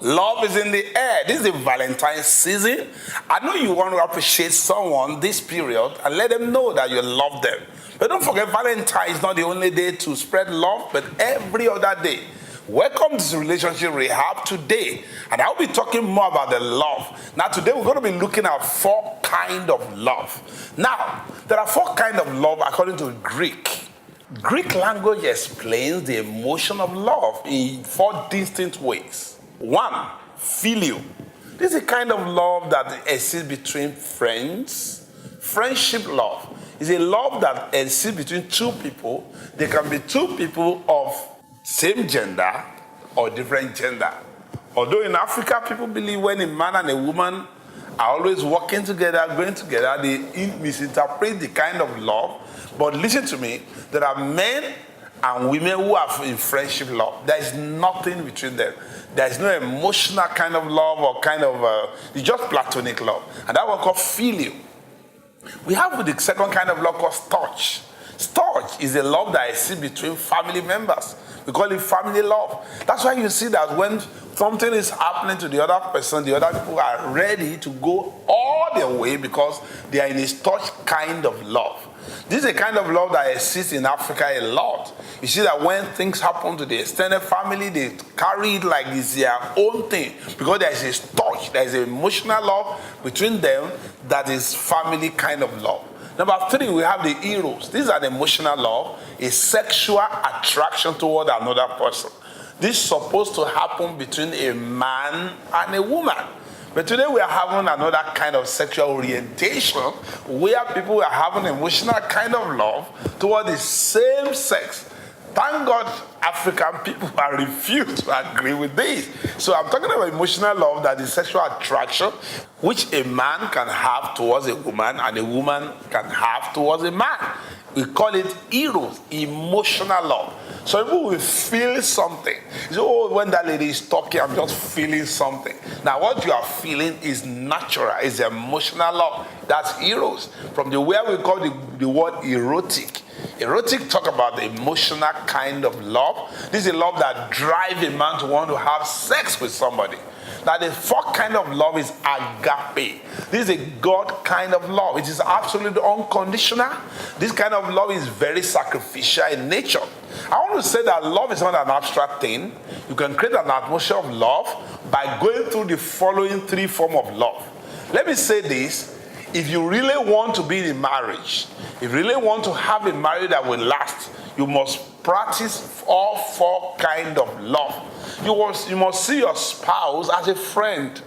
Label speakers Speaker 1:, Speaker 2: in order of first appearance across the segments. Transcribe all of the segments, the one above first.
Speaker 1: Love is in the air. This is the Valentine's season. I know you want to appreciate someone this period and let them know that you love them. But don't forget, Valentine is not the only day to spread love, but every other day. Welcome to Relationship Rehab today. And I'll be talking more about the love. Now, today we're going to be looking at 4 kinds of love. Now, there are 4 kinds of love according to Greek. Greek language explains the emotion of love in 4 distinct ways. 1, filial. This is a kind of love that exists between friends. Friendship love is a love that exists between 2 people. There can be 2 people of same gender or different gender. Although in Africa, people believe when a man and a woman are always working together, going together, they misinterpret the kind of love. But listen to me, there are men and women who are in friendship love. There is nothing between them. There is no emotional kind of love or kind of, it's just platonic love. And that one called filial. We have the second kind of love called storge. Storge is a love that exists between family members. We call it family love. That's why you see that when something is happening to the other person, the other people are ready to go all the way because they are in a storge kind of love. This is a kind of love that exists in Africa a lot. You see that when things happen to the extended family, they carry it like it's their own thing because there is a storge, there is an emotional love between them that is family kind of love. Number 3, we have the eros. This is an emotional love, a sexual attraction toward another person. This is supposed to happen between a man and a woman. But today we are having another kind of sexual orientation where people are having emotional kind of love toward the same sex. Thank God African people are refused to agree with this. So I'm talking about emotional love, that is sexual attraction, which a man can have towards a woman and a woman can have towards a man. We call it eros, emotional love. So people will feel something. You say, oh, when that lady is talking, I'm just feeling something. Now, what you are feeling is natural, is emotional love. That's eros. From the way we call the word erotic. Erotic talk about the emotional kind of love. This is a love that drives a man to want to have sex with somebody. Now, the 4th kind of love is agape. This is a God kind of love. It is absolutely unconditional. This kind of love is very sacrificial in nature. I want to say that love is not an abstract thing. You can create an atmosphere of love by going through the following 3 forms of love. Let me say this. If you really want to be in a marriage, if you really want to have a marriage that will last, you must practice all 4 kinds of love. You must see your spouse as a friend.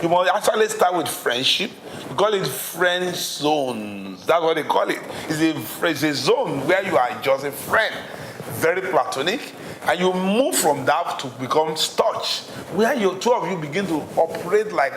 Speaker 1: You must actually start with friendship. We call it friend zones. That's what they call it. It's a zone where you are just a friend, very platonic, and you move from that to become storge, where you 2 of you begin to operate like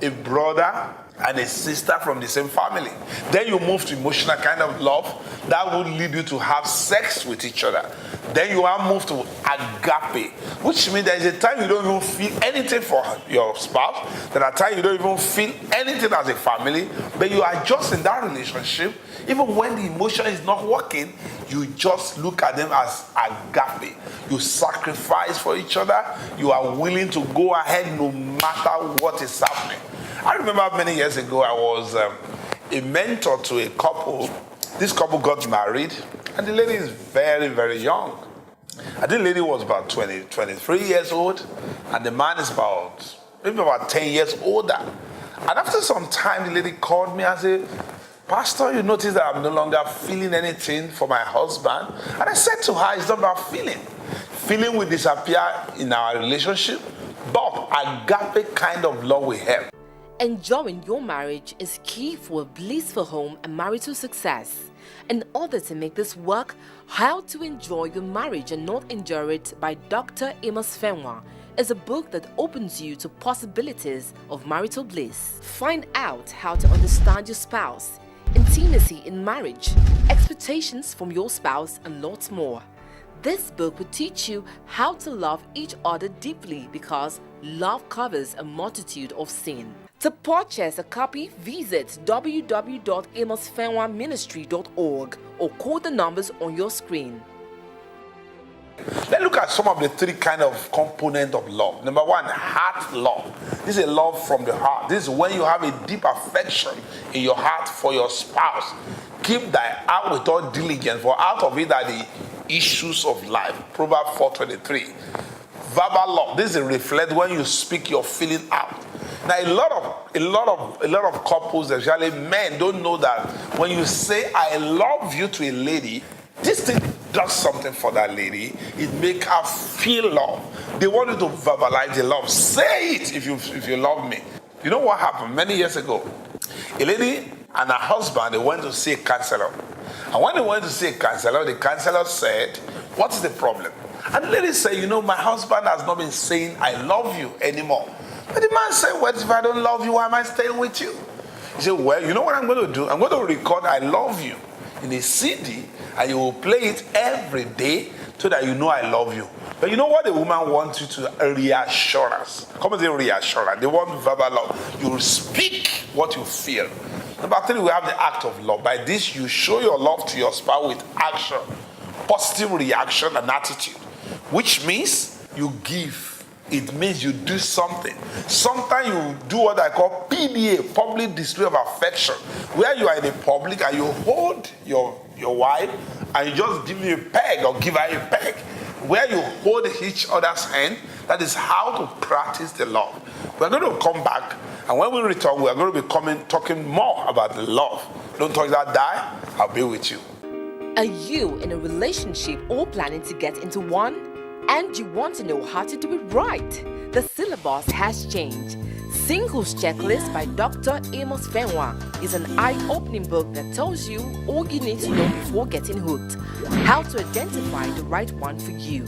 Speaker 1: a brother and a sister from the same family. Then you move to emotional kind of love that will lead you to have sex with each other. Then you are moved to agape, which means there is a time you don't even feel anything for your spouse. There are times you don't even feel anything as a family, but you are just in that relationship. Even when the emotion is not working, you just look at them as agape. You sacrifice for each other. You are willing to go ahead no matter what is happening. I remember many years ago, I was a mentor to a couple. This couple got married, and the lady is very, very young. I think the lady was about 23 years old, and the man is maybe about 10 years older. And after some time, the lady called me and said, Pastor, you notice that I'm no longer feeling anything for my husband. And I said to her, it's not about feeling. Feeling will disappear in our relationship, but agape kind of love we have.
Speaker 2: Enjoying your marriage is key for a blissful home and marital success. In order to make this work, How to Enjoy Your Marriage and Not Endure It by Dr. Amos Fenwa is a book that opens you to possibilities of marital bliss. Find out how to understand your spouse, intimacy in marriage, expectations from your spouse, and lots more. This book will teach you how to love each other deeply because love covers a multitude of sin. To purchase a copy, visit www.amosfenwaministry.org or call the numbers on your screen.
Speaker 1: Let's look at some of the three kind of component of love. Number one, heart love. This is a love from the heart. This is when you have a deep affection in your heart for your spouse. Keep thy heart with all diligence, for out of it are the issues of life. Proverbs 4:23. Verbal love. This is a reflect when you speak your feeling out. Now, a lot of couples, especially men, don't know that when you say "I love you" to a lady, this thing does something for that lady. It make her feel love. They want you to verbalize the love. Say it if you love me. You know what happened many years ago? A lady and her husband, they went to see a counselor. And when they went to see a counselor, the counselor said, "What is the problem?" And the lady said, "My husband has not been saying I love you anymore." But the man said, "What if I don't love you? Why am I staying with you?" He said, "Well, you know what I'm going to do? I'm going to record I love you in a CD, and you will play it every day so that you know I love you." But you know what the woman wants you to reassurance. Come and say reassurance. They want verbal love. You speak what you feel. Number three, we have the act of love. By this, you show your love to your spouse with action, positive reaction and attitude, which means you give. It means you do something. Sometimes you do what I call PDA, public display of affection, where you are in the public and you hold your wife and you just give me a peg or give her a peg, where you hold each other's hand. That is how to practice the love. We're going to come back, and when we return, we're going to be talking more about the love. Don't touch that die. I'll be with you.
Speaker 2: Are you in a relationship or planning to get into one? And you want to know how to do it right? The syllabus has changed. Singles Checklist by Dr. Amos Fenwa is an eye-opening book that tells you all you need to know before getting hooked. How to identify the right one for you.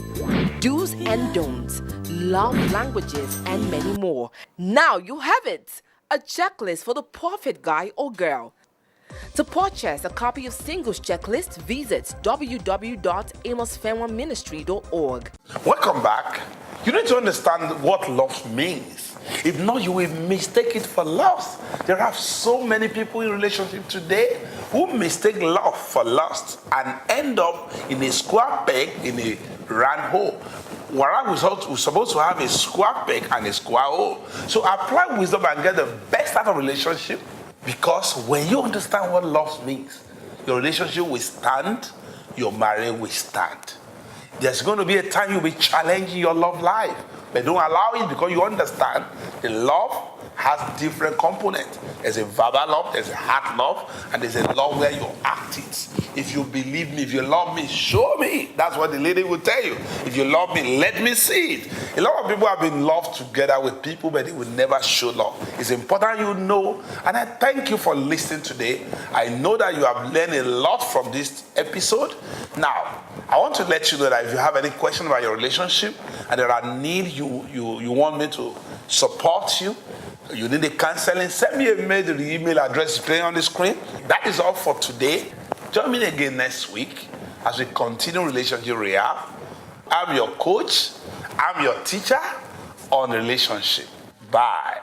Speaker 2: Do's and don'ts, love languages, and many more. Now you have it! A checklist for the perfect guy or girl. To purchase a copy of Singles Checklist, visit www.amosfenwaministry.org.
Speaker 1: Welcome back. You need to understand what love means. If not, you will mistake it for lust. There are so many people in relationship today who mistake love for lust and end up in a square peg in a round hole. Whereas we're supposed to have a square peg and a square hole. So apply wisdom and get the best out of relationship. Because when you understand what love means, your relationship will stand, your marriage will stand. There's going to be a time you'll be challenging your love life. But don't allow it, because you understand the love has different components. There's a verbal love, there's a heart love, and there's a love where you act it. If you believe me, if you love me, show me. That's what the lady will tell you. If you love me, let me see it. A lot of people have been loved together with people, but they will never show love. It's important you know, and I thank you for listening today. I know that you have learned a lot from this episode. Now, I want to let you know that if you have any question about your relationship and there are needs you want me to support you, you need a counseling, send me a mail to the email address playing on the screen. That is all for today. Join me again next week as we continue Relationship Rehab. I'm your coach. I'm your teacher on relationship. Bye.